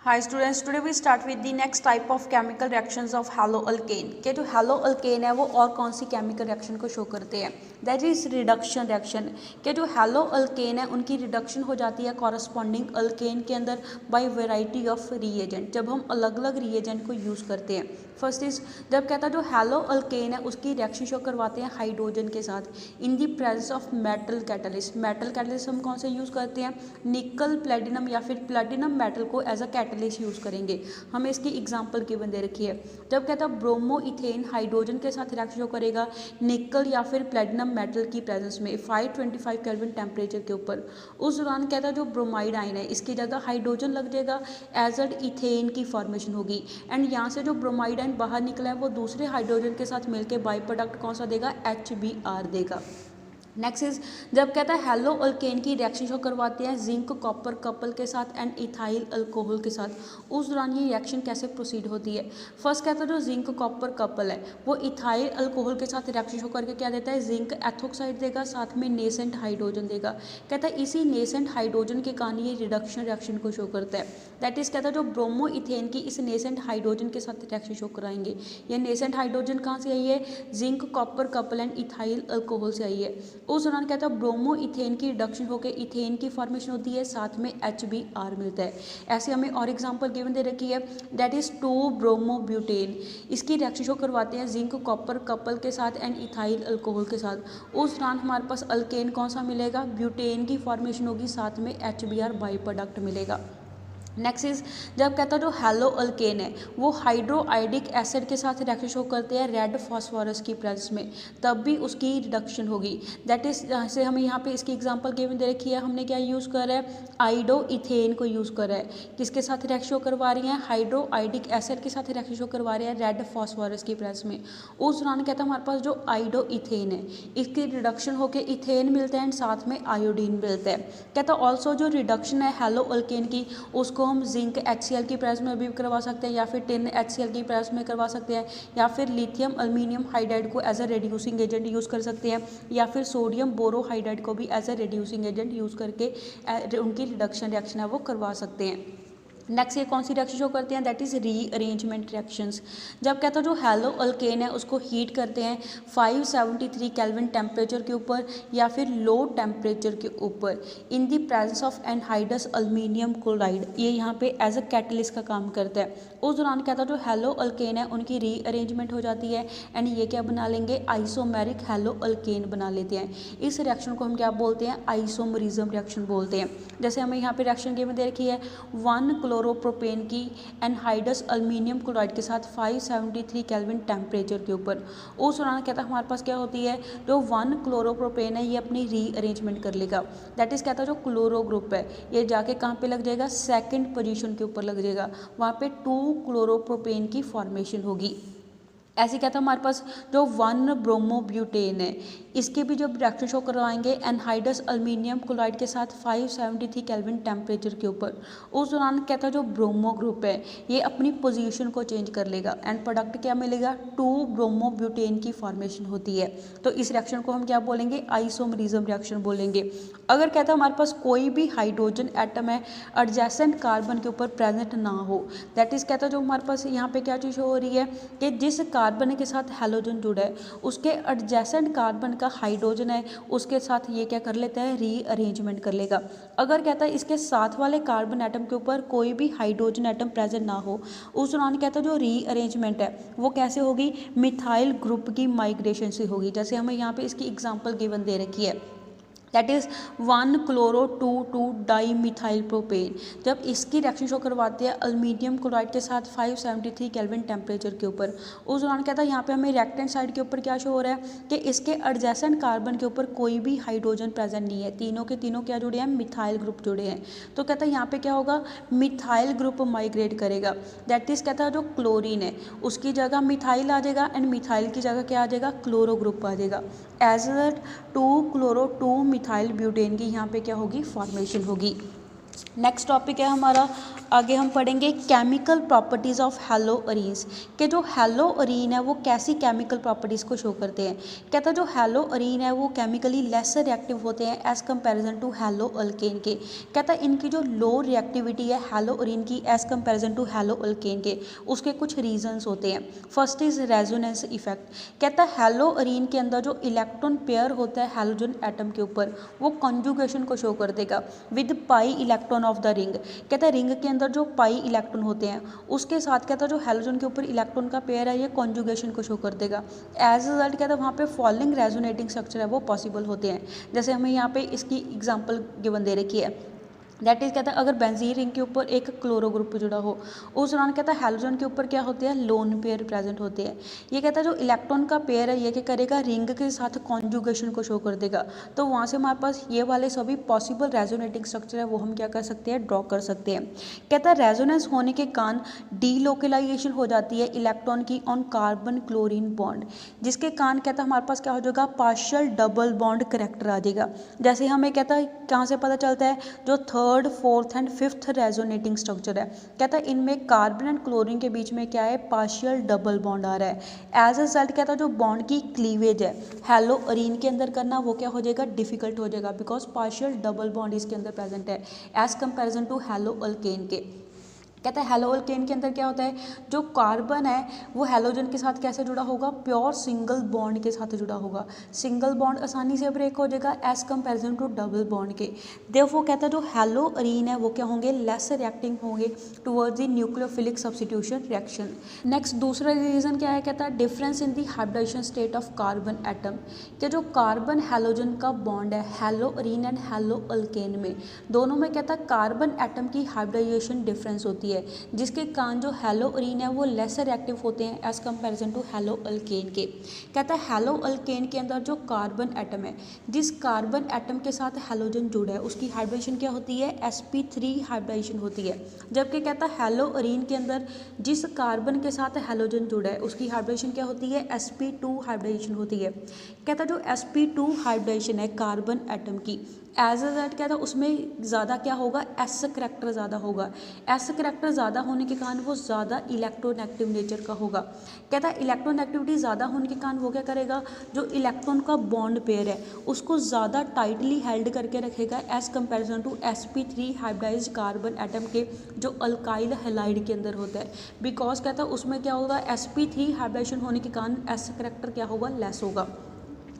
Hi students, today we start with the next type of chemical reactions of haloalkane। के जो haloalkane है वो और कौन सी chemical reaction को शो करते हैं, that is reduction reaction। के जो haloalkane है उनकी reduction हो जाती है corresponding alkane के अंदर by variety of reagent, जब हम अलग अलग reagent को यूज़ करते हैं। फर्स्ट इज जब कहता है जो haloalkane है उसकी reaction शो करवाते हैं हाइड्रोजन के साथ in the presence of metal catalyst। metal catalyst हम कौन से यूज़ करते हैं, निकल प्लेटिनम या फिर प्लेटिनम मेटल को एज अ कैटलिस्ट यूज़ करेंगे। हमें इसकी एग्जांपल गिवन दे रखी है। जब कहता है ब्रोमो इथेन हाइड्रोजन के साथ रिएक्शन शो करेगा निकल या फिर प्लेटिनम मेटल की प्रेजेंस में 525 केल्विन टेम्परेचर के ऊपर। उस दौरान कहता है जो ब्रोमाइड आयन है इसकी जगह हाइड्रोजन लग जाएगा, एज इथेन की फॉर्मेशन होगी एंड यहाँ से जो ब्रोमाइड आयन बाहर निकला है वो दूसरे हाइड्रोजन के साथ मिलकर बाई प्रोडक्ट कौन सा देगा, HBr देगा। नेक्स्ट इज जब कहता है हैलोअल्केन की रिएक्शन शो करवाते हैं जिंक कॉपर कपल के साथ एंड इथाइल अल्कोहल के साथ, उस दौरान ये रिएक्शन कैसे प्रोसीड होती है। फर्स्ट कहता है जो जिंक कॉपर कपल है वो इथाइल अल्कोहल के साथ रिएक्शन शो करके क्या देता है, जिंक एथोक्साइड देगा, साथ में नेसेंट हाइड्रोजन देगा। कहता है इसी नेसेंट हाइड्रोजन के कारण ये रिडक्शन रिएक्शन को शो करता है। दैट इज कहता है जो ब्रोमो इथेन की इस नेसेंट हाइड्रोजन के साथ रिएक्शन शो कराएंगे। ये नेसेंट हाइड्रोजन कहाँ से आई है, zinc copper couple and ethyl alcohol से आई है। उस दौरान कहता है ब्रोमो इथेन की रिडक्शन होकर इथेन की फॉर्मेशन होती है, साथ में HBr मिलता है। ऐसे हमें और एग्जांपल गिवन दे रखी है, दैट इज 2 ब्रोमो ब्यूटेन। इसकी रिएक्शन शो करवाते हैं जिंक कॉपर कपल के साथ एंड इथाइल अल्कोहल के साथ। उस दौरान हमारे पास अल्केन कौन सा मिलेगा, ब्यूटेन की फॉर्मेशन होगी, साथ में HBr बाई प्रोडक्ट मिलेगा। नेक्स्ट इज जब कहता है जो हैलोअल्केन है वो हाइड्रोआइडिक एसिड के साथ रिएक्शन शो करते हैं रेड फास्फोरस की प्रेजेंस में, तब भी उसकी रिडक्शन होगी। दैट इज जैसे हमें यहाँ पे इसकी एग्जांपल गिवन दे रखी है, हमने क्या यूज़ करा है, आइडो इथेन को यूज़ करा है। किसके साथ रिएक्शन शो करवा रही हैं, हाइड्रोआइडिक एसिड के साथ रिएक्शन शो करवा रहे हैं रेड फास्फोरस की प्रेजेंस में। उस दौरान कहता है हमारे पास जो आइडो इथेन है इसकी रिडक्शन होकर इथेन मिलता है एंड साथ में आयोडीन मिलता है। कहता है ऑल्सो जो रिडक्शन है हैलोअल्केन की उसको हम जिंक HCl की प्रेजेंस में भी करवा सकते हैं, या फिर टिन HCl की प्रेजेंस में करवा सकते हैं, या फिर लिथियम अल्मीनियम हाइड्राइड को as a reducing agent use कर सकते हैं, या फिर सोडियम बोरोहाइड्राइड को भी as a reducing agent use करके उनकी रिडक्शन रिएक्शन है वो करवा सकते हैं। नेक्स्ट ये कौन सी रिएक्शन शो करते हैं, दैट इज़ रीअरेंजमेंट रिएक्शंस। जब कहता है जो हैलोअल्केन है उसको हीट करते हैं 573 केल्विन टेम्परेचर के ऊपर या फिर लो टेम्परेचर के ऊपर in the presence of anhydrous aluminium chloride, ये यहाँ पे एज अ कैटलिस्ट का काम करता है। उस दौरान कहता है जो हैलोअल्केन है उनकी रीअरेंजमेंट हो जाती है एंड ये क्या बना लेंगे, आइसोमेरिक हैलोअल्केन बना लेते हैं। इस रिएक्शन को हम क्या बोलते हैं, आइसोमरिज्म रिएक्शन बोलते हैं। जैसे हमें यहाँ पे रिएक्शन गिवन दे रखी है 1 क्लोरोप्रोपेन की एनहाइडस अल्मीनियम क्लोराइड के साथ 573 केल्विन टेम्परेचर के ऊपर। उस दौरान कहता है हमारे पास क्या होती है, जो 1 क्लोरोप्रोपेन है ये अपनी रीअरेंजमेंट कर लेगा। दैट इज़ कहता है जो क्लोरो ग्रुप है ये जाके कहाँ पे लग जाएगा, सेकंड पोजीशन के ऊपर लग जाएगा, वहाँ पे 2 क्लोरोप्रोपेन की फॉर्मेशन होगी। ऐसे कहता है हमारे पास जो 1 ब्रोमो ब्यूटेन है इसके भी जब रिएक्शन शो करवाएंगे एनहाइडस अल्मीनियम क्लोराइड के साथ 573 केल्विन टेम्परेचर के ऊपर। उस दौरान कहता है जो ब्रोमो ग्रुप है ये अपनी पोजीशन को चेंज कर लेगा एंड प्रोडक्ट क्या मिलेगा, 2 ब्रोमो ब्यूटेन की फॉर्मेशन होती है। तो इस रिएक्शन को हम क्या बोलेंगे, आइसोमरिज्म रिएक्शन बोलेंगे। अगर कहता है हमारे पास कोई भी हाइड्रोजन एटम है एडजेसेंट कार्बन के ऊपर प्रेजेंट ना हो, दैट इज कहता है जो हमारे पास यहाँ पे क्या चीज़ हो रही है कि जिस कार्बन के साथ हैलोजन जुड़ा है उसके एडजेसेंट कार्बन का हाइड्रोजन है उसके साथ ये क्या कर लेता है, रीअरेंजमेंट कर लेगा। अगर कहता है इसके साथ वाले कार्बन एटम के ऊपर कोई भी हाइड्रोजन एटम प्रेजेंट ना हो, उस दौरान कहता है जो रीअरेंजमेंट है वो कैसे होगी, मिथाइल ग्रुप की माइग्रेशन से होगी। जैसे हमें यहाँ पे इसकी एग्जांपल गिवन दे रखी है, that is 1 chloro 2 di methyl propane. जब इसकी रिएक्शन शो करवाते हैं अल्मीनियम क्लोराइड के साथ 573 केल्विन टेम्परेचर के ऊपर। उस दौरान कहता है यहाँ पे हमें रिएक्टेंट साइड के ऊपर क्या शो हो रहा है कि इसके एडजेसेंट कार्बन के ऊपर कोई भी हाइड्रोजन प्रेजेंट नहीं है, तीनों के तीनों क्या जुड़े हैं, मिथाइल ग्रुप जुड़े हैं। तो कहता है यहाँ पे क्या होगा, मिथाइल ग्रुप माइग्रेट करेगा। दैट इज़ कहता है जो क्लोरीन है उसकी जगह मिथाइल आ जाएगा एंड मिथाइल की जगह क्या आ जाएगा, क्लोरो ग्रुप आ जाएगा। एज 2 क्लोरो 2 मिथाइल ब्यूटेन की यहाँ पे क्या होगी, फॉर्मेशन होगी। नेक्स्ट टॉपिक है हमारा, आगे हम पढ़ेंगे केमिकल प्रॉपर्टीज़ ऑफ हैलोअरीन्स के जो हैलोअरीन है वो कैसी केमिकल प्रॉपर्टीज़ को शो करते हैं। कहता है जो हैलोअरीन है वो केमिकली लेसर रिएक्टिव होते हैं एज़ कंपैरिजन टू हैलोअल्केन के। कहता है इनकी जो लो रिएक्टिविटी है हैलोअरीन की एज़ कंपैरिजन टू हैलोअल्केन के, उसके कुछ रीजंस होते हैं। First is resonance effect. कहता है हैलोअरीन के अंदर जो इलेक्ट्रॉन पेयर होता है हैलोजन एटम के ऊपर वो कॉन्जुगेशन को शो कर देगा with pi electron of the ring. कहता है रिंग के अंदर जो पाई इलेक्ट्रॉन होते हैं उसके साथ कहता है जो हैलोजन के ऊपर इलेक्ट्रॉन का पेयर है ये कॉन्जुगेशन को शो कर देगा। एज रिजल्ट कहता है वहाँ पे फॉलोइंग रेजोनेटिंग स्ट्रक्चर है वो पॉसिबल होते हैं। जैसे हमें यहाँ पे इसकी एग्जांपल गिवन दे रखी है, दैट इज़ कहता है अगर बेंजीन रिंग के ऊपर एक क्लोरो ग्रुप जुड़ा हो उस दौरान कहता है हैलोजन के ऊपर क्या होते हैं, लोन पेयर प्रेजेंट होते हैं। ये कहता है जो इलेक्ट्रॉन का पेयर है ये क्या करेगा, रिंग के साथ कॉन्जुगेशन को शो कर देगा। तो वहाँ से हमारे पास ये वाले सभी पॉसिबल रेजोनेटिंग स्ट्रक्चर है वो हम क्या कर सकते हैं, ड्रॉ कर सकते हैं। कहता है रेजोनेंस होने के कारण डीलोकलाइजेशन हो जाती है इलेक्ट्रॉन की ऑन कार्बन क्लोरीन बॉन्ड, जिसके कारण कहता है हमारे पास क्या हो जाएगा, पार्शियल डबल बॉन्ड करेक्टर आ जाएगा। जैसे हमें कहता है कहाँ से पता चलता है, जो third, fourth and fifth resonating structure है कहता है इनमें कार्बन एंड क्लोरीन के बीच में क्या है, पार्शियल डबल बॉन्ड आ रहा है। एज अ रिजल्ट कहता है जो बॉन्ड की क्लीवेज है हैलोअरीन के अंदर करना वो क्या हो जाएगा, डिफिकल्ट हो जाएगा, बिकॉज पार्शियल डबल बॉन्ड इसके अंदर प्रेजेंट है एज कंपैरिजन टू हैलोअल्केन के। कहता है हैलोअल्केन के अंदर क्या होता है, जो कार्बन है वो हैलोजन के साथ कैसे जुड़ा होगा, प्योर सिंगल बॉन्ड के साथ जुड़ा होगा। सिंगल बॉन्ड आसानी से ब्रेक हो जाएगा as comparison to double bond के। देयरफॉर कहता है जो हैलोअरीन है वो क्या होंगे, लेस रिएक्टिंग होंगे towards the nucleophilic substitution reaction. Next दूसरा रीजन क्या है, कहता है difference in the hybridisation state of carbon atom. कि जो कार्बन हैलोजन का बॉन्ड है हैलोअरीन एंड हैलोअल्केन में, दोनों में कहता है कार्बन एटम की हाइब्रिडाइजेशन डिफरेंस होती है, जिसके कारण जो हैलोअरीन है वो लेसर एक्टिव होते हैं एज कंपैरिजन टू हैलोअल्केन के। कहता है हैलोअल्केन के अंदर जो कार्बन एटम है, जिस कार्बन एटम के साथ हैलोजन जुड़ा है उसकी हाइब्रिडेशन क्या होती है, sp3 हाइब्रिडेशन होती है। जबकि कहता है हैलोअरीन के अंदर जिस कार्बन के साथ हैलोजन जुड़ा है उसकी हाइब्रिडेशन क्या होती है, sp2 हाइब्रिडेशन होती है। कहता है जो sp2 हाइब्रिडेशन है कार्बन एटम की, एज अ रिजल्ट कहता है उसमें ज़्यादा क्या होगा, एस करैक्टर ज़्यादा होगा। एस करैक्टर ज़्यादा होने के कारण वो ज़्यादा इलेक्ट्रोनेगेटिव नेचर का होगा। कहता है इलेक्ट्रोनेगेटिविटी ज़्यादा होने के कारण वो क्या करेगा, जो इलेक्ट्रॉन का बॉन्ड पेयर है उसको ज़्यादा टाइटली हेल्ड करके रखेगा as comparison to sp3 hybridised carbon atom के जो अल्काइल हैलाइड के अंदर होता है। बिकॉज कहता है उसमें क्या होगा, sp3 हाइब्रिडेशन होने के कारण एस करैक्टर क्या होगा, लेस होगा।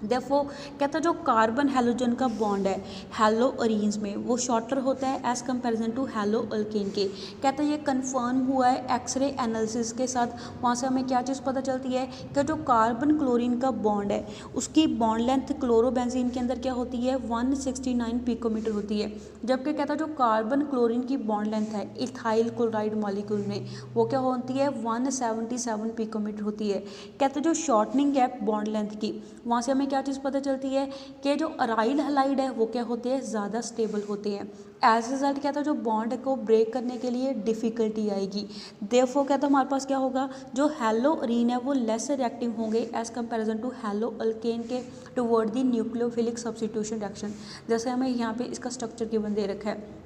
देयरफॉर कहता है जो कार्बन हैलोजन का बॉन्ड है हैलोअरीन्स में वो शॉर्टर होता है एज कंपैरिजन टू हैलोअल्केन के। कहता है ये कंफर्म हुआ है एक्सरे एनालिसिस के साथ। वहाँ से हमें क्या चीज़ पता चलती है कि जो कार्बन क्लोरीन का बॉन्ड है उसकी बॉन्ड लेंथ क्लोरोबेंजीन के अंदर क्या होती है, 169 पिकोमीटर होती है। जबकि कहता है जो कार्बन क्लोरीन की बॉन्ड लेंथ है इथाइल क्लोराइड मॉलिक्यूल में वो क्या होती है, 177 पिकोमीटर होती है। कहते हैं जो शॉर्टनिंग है बॉन्ड लेंथ की, वहाँ से हमें क्या चीज़ पता चलती है कि जो अराइल हैलाइड है वो क्या होते हैं, ज़्यादा स्टेबल होते हैं। एज रिजल्ट कहता है जो बॉन्ड को ब्रेक करने के लिए डिफ़िकल्टी आएगी। देयरफॉर कहता है हमारे पास क्या होगा, जो हैलोअरीन है वो लेस रिएक्टिव होंगे एज कंपैरिजन टू हैलोअल्केन के toward the nucleophilic substitution reaction. जैसे हमें यहाँ पे इसका स्ट्रक्चर गिवन दे रखा है।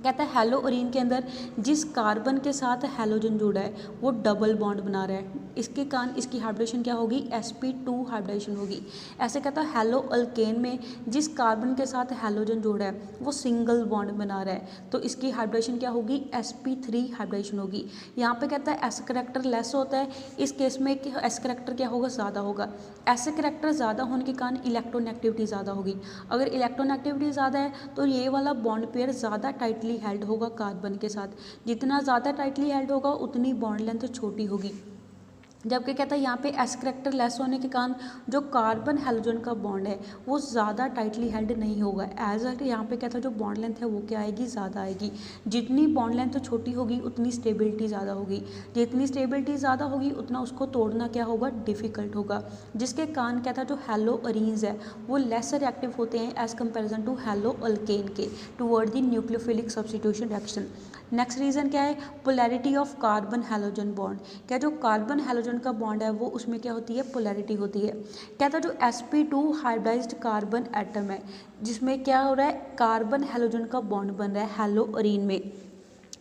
कहता है हैलोअरीन के अंदर जिस कार्बन के साथ हैलोजन जुड़ा है वो डबल बॉन्ड बना रहा है, इसके कारण इसकी हाइब्रिडेशन क्या होगी, sp2 हाइब्रिडेशन होगी। ऐसे कहता है हैलोअल्केन में जिस कार्बन के साथ हैलोजन जुड़ा है वो सिंगल बॉन्ड बना रहा है तो इसकी हाइब्रिडेशन क्या होगी, sp3 हाइब्रिडेशन होगी। यहाँ पे कहता है एस करैक्टर लेस होता है, इस केस में एस करैक्टर क्या होगा, ज़्यादा होगा। एस करैक्टर ज़्यादा होने के कारण इलेक्ट्रोनेगेटिविटी ज़्यादा होगी। अगर इलेक्ट्रोनेगेटिविटी ज़्यादा है तो ये वाला बॉन्ड पेयर ज़्यादा टाइटली हेल्ड होगा कार्बन के साथ। जितना ज़्यादा टाइटली हेल्ड होगा उतनी बॉन्ड लेंथ छोटी होगी। जबकि कहता है यहाँ पे एस करैक्टर लेस होने के कारण जो कार्बन हैलोजन का बॉन्ड है वो ज़्यादा टाइटली हेल्ड नहीं होगा। एज अ यहाँ पे कहता है जो बॉन्ड लेंथ है वो क्या आएगी, ज़्यादा आएगी। जितनी बॉन्ड लेंथ छोटी होगी उतनी स्टेबिलिटी ज़्यादा होगी, जितनी स्टेबिलिटी ज़्यादा होगी उतना उसको तोड़ना क्या होगा, डिफ़िकल्ट होगा। जिसके कारण कहता है जो हैलोअरीन्स है वो लेस रिएक्टिव होते हैं एज कंपैरिजन टू हैलोअल्केन के toward the nucleophilic substitution reaction. Next reason क्या है, polarity of carbon halogen bond. क्या जो कार्बन हैलोजन का बॉन्ड है वो उसमें क्या होती है, पोलैरिटी होती है। कहता है जो sp2 हाइब्रिडाइज्ड कार्बन एटम है जिसमें क्या हो रहा है, कार्बन हैलोजन का बॉन्ड बन रहा है हैलोअरीन में।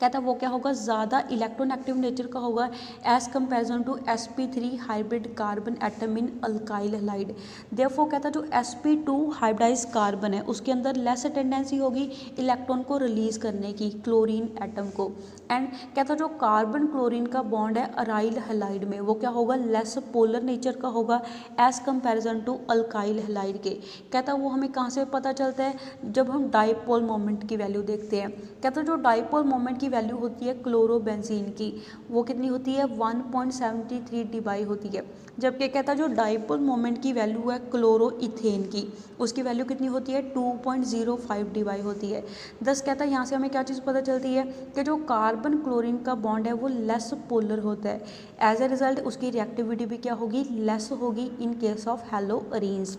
कहता है वो क्या होगा, ज़्यादा इलेक्ट्रोनेगेटिव नेचर का होगा as comparison to sp3 hybrid carbon atom in alkyl halide. Therefore कहता है जो sp2 हाइब्रिडाइज कार्बन है उसके अंदर लेस टेंडेंसी होगी इलेक्ट्रॉन को रिलीज करने की क्लोरीन एटम को। एंड कहता है जो कार्बन क्लोरीन का बॉन्ड है अराइल हैलाइड में वो क्या होगा, लेस पोलर नेचर का होगा as comparison to alkyl halide के। कहता है वो हमें कहाँ से पता चलता है, जब हम डाइपोल मोमेंट की वैल्यू देखते हैं। कहता है जो डाइपोल मोमेंट की वैल्यू होती है क्लोरोबेंजीन की वो कितनी होती है, 1.73 dBi होती है। जबकि कहता है जो डाइपोल मोमेंट की वैल्यू है क्लोरो इथेन की उसकी वैल्यू कितनी होती है, 2.05 dBi होती है। दस कहता है यहाँ से हमें क्या चीज़ पता चलती है कि जो कार्बन क्लोरीन का बॉन्ड है वो लेस पोलर होता है। एज ए रिजल्ट उसकी रिएक्टिविटी भी क्या होगी, लेस होगी in case of haloarenes.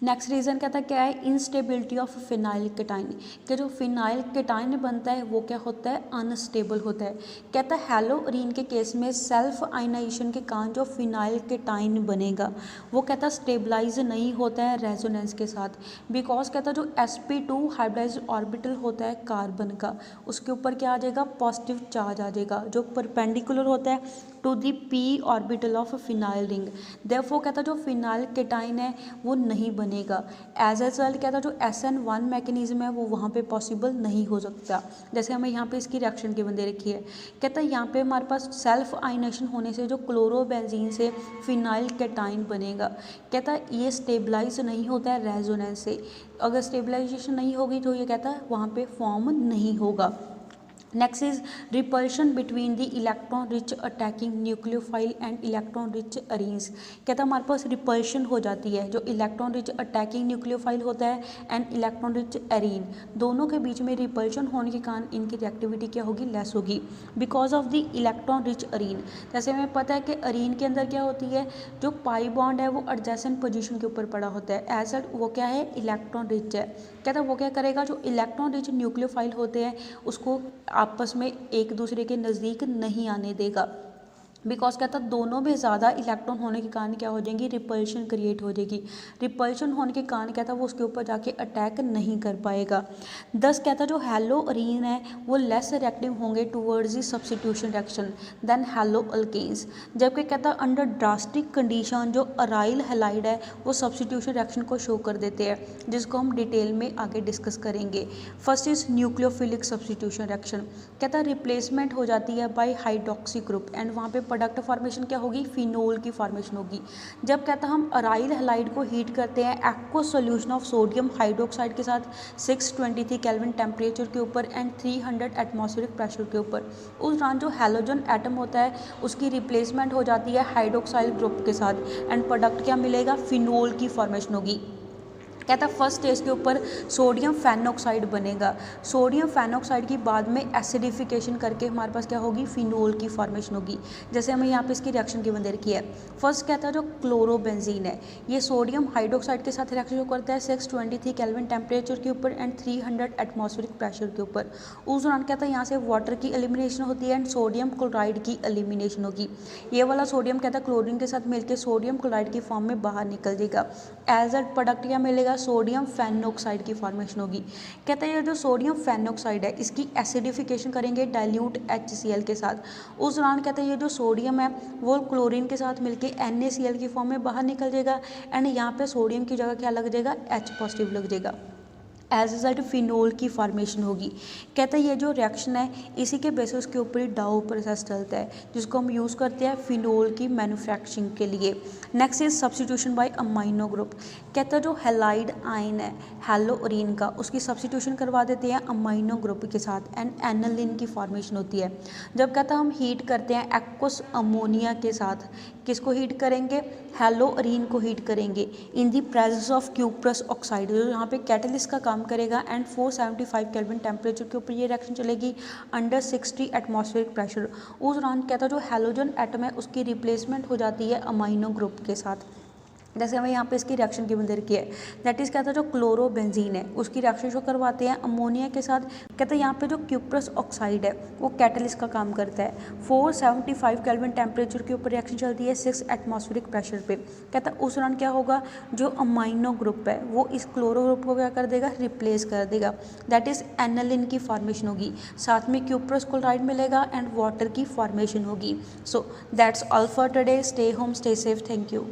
Next reason कहता है क्या है, इंस्टेबिलिटी ऑफ फिनाइल केटाइन। कि जो फिनाइल केटाइन बनता है वो क्या होता है, अनस्टेबल होता है। कहता है हैलोअरीन के केस में सेल्फ आयनाइजेशन के कारण जो फिनाइल केटाइन बनेगा वो कहता है स्टेबलाइज नहीं होता है रेजोनेंस के साथ। बिकॉज कहता है जो sp2 हाइब्रिडाइज्ड ऑर्बिटल होता है कार्बन का उसके ऊपर क्या आ जाएगा, पॉजिटिव चार्ज आ जाएगा जो परपेंडिकुलर होता है to the p orbital of phenyl ring. Therefore कहता है जो फिनाइल केटाइन है वो नहीं बनेगा। एज ए रिजल्ट कहता है जो SN1 मैकेनिज्म है वो वहाँ पे पॉसिबल नहीं हो सकता। जैसे हमें यहाँ पे इसकी रिएक्शन की बंदे रखी है। कहता है यहाँ पे हमारे पास सेल्फ आयनेशन होने से जो क्लोरोबेंजीन से फिनाइल केटाइन बनेगा कहता है ये स्टेबलाइज नहीं होता है रेजोनेंस से। अगर स्टेबलाइजेशन नहीं होगी तो ये कहता है वहाँ पे फॉर्म नहीं होगा। Next is repulsion between the electron rich attacking nucleophile and electron rich arenes. कहता है हमारे पास रिपल्शन हो जाती है जो इलेक्ट्रॉन रिच अटैकिंग न्यूक्लियोफाइल होता है एंड इलेक्ट्रॉन रिच अरीन दोनों के बीच में रिपल्शन होने के कारण इनकी रिएक्टिविटी क्या होगी, लेस होगी because of the electron rich Areen. जैसे हमें पता है कि अरीन के अंदर क्या होती है, जो पाई बॉन्ड है वो एडजेसेंट पोजीशन के ऊपर पड़ा होता है। एज वो क्या है, इलेक्ट्रॉन रिच है। कहता है वो क्या करेगा, जो इलेक्ट्रॉन रिच न्यूक्लियोफाइल होते हैं उसको आपस में एक दूसरे के नज़दीक नहीं आने देगा। बिकॉज कहता दोनों में ज़्यादा इलेक्ट्रॉन होने के कारण क्या हो जाएंगी, रिपल्शन क्रिएट हो जाएगी। रिपल्शन होने के कारण कहता वो उसके ऊपर जाके अटैक नहीं कर पाएगा। दस कहता जो हैलोअरीन है वो लेस रिएक्टिव होंगे towards the substitution reaction than haloalkanes. जबकि कहता अंडर ड्रास्टिक कंडीशन जो अराइल हैलाइड है वो सब्स्टिट्यूशन रिएक्शन को शो कर देते हैं, जिसको हम डिटेल में आगे डिस्कस करेंगे। First is nucleophilic substitution reaction. कहता रिप्लेसमेंट हो जाती है बाय हाइड्रोक्सी ग्रुप एंड वहाँ पे प्रोडक्ट फॉर्मेशन क्या होगी, फिनोल की फॉर्मेशन होगी। जब कहता हम अराइल हैलाइड को हीट करते हैं aqueous solution of sodium hydroxide के साथ 623 केल्विन टेम्परेचर के ऊपर एंड 300 एटमॉस्फेरिक प्रेशर के ऊपर, उस दौरान जो हैलोजन एटम होता है उसकी रिप्लेसमेंट हो जाती है हाइड्रोक्साइल ग्रुप के साथ एंड प्रोडक्ट क्या मिलेगा, फिनोल की फॉर्मेशन होगी। कहता है फर्स्ट स्टेज के ऊपर सोडियम फेनोक्साइड बनेगा। सोडियम फेनोक्साइड की बाद में एसिडिफिकेशन करके हमारे पास क्या होगी, फिनोल की फॉर्मेशन होगी। जैसे हमें यहाँ पे इसकी रिएक्शन की बंदे रखी है। फर्स्ट कहता है जो क्लोरोबेंजीन है ये सोडियम हाइड्रोक्साइड के साथ रिएक्शन करता है 623 केल्विन टेम्परेचर के ऊपर एंड 300 एटमॉस्फेरिक प्रेशर के ऊपर। उस दौरान कहता है यहाँ से वाटर की एलिमिनेशन होती है एंड सोडियम क्लोराइड की एलिमिनेशन होगी। ये वाला सोडियम कहता है क्लोरीन के साथ मिलकर सोडियम क्लोराइड की फॉर्म में बाहर निकल जाएगा। एज अ प्रोडक्ट क्या मिलेगा, सोडियम फेनोक्साइड की फॉर्मेशन होगी। कहता है ये जो सोडियम फेनोक्साइड है इसकी एसिडिफिकेशन करेंगे डाइल्यूट HCl के साथ। उस दौरान कहता है ये जो सोडियम है वो क्लोरीन के साथ मिलके NaCl की फॉर्म में बाहर निकल जाएगा एंड यहाँ पे सोडियम की जगह क्या लग जाएगा, H पॉजिटिव लग जाएगा। एज रिजल्ट फिनोल की फॉर्मेशन होगी। कहता है ये जो रिएक्शन है इसी के बेसिस के ऊपर ही डाउ प्रोसेस चलता है जिसको हम यूज़ करते हैं फिनोल की मैन्युफैक्चरिंग के लिए। Next is substitution by amino group. कहता है जो हैलाइड आयन है हैलोअरीन का उसकी सब्स्टिट्यूशन करवा देते हैं अमाइनो ग्रुप के साथ एंड एनालिन की फॉर्मेशन होती है। जब कहता है हम हीट करते हैं एक्वस अमोनिया के साथ, किसको हीट करेंगे, हैलोअरीन को हीट करेंगे in the presence of cuprous oxide जो यहाँ पे कैटलिस्ट का काम करेगा एंड 475 केल्विन टेम्परेचर के ऊपर ये रिएक्शन चलेगी अंडर 60 एटमॉस्फेरिक प्रेशर। उस दौरान कहता जो हैलोजन एटम है उसकी रिप्लेसमेंट हो जाती है अमाइनो ग्रुप के साथ। जैसे हमें यहाँ पे इसकी रिएक्शन गिवन दे रखी है, दैट इज़ कहता है जो क्लोरोबेंजीन है उसकी रिएक्शन शो करवाते हैं अमोनिया के साथ। कहते हैं यहाँ पे जो क्यूप्रस ऑक्साइड है वो कैटलिस्ट का काम करता है। 475 केल्विन टेम्परेचर के ऊपर रिएक्शन चलती है 6 एटमॉस्फेरिक प्रेशर पे। कहता है उस दौरान क्या होगा, जो अमाइनो ग्रुप है वो इस क्लोरो ग्रुप को क्या कर देगा, रिप्लेस कर देगा। दैट इज़ एनालिन की फॉर्मेशन होगी, साथ में क्यूप्रस क्लोराइड मिलेगा एंड वाटर की फॉर्मेशन होगी। So that's all for today. Stay home, stay safe, thank you.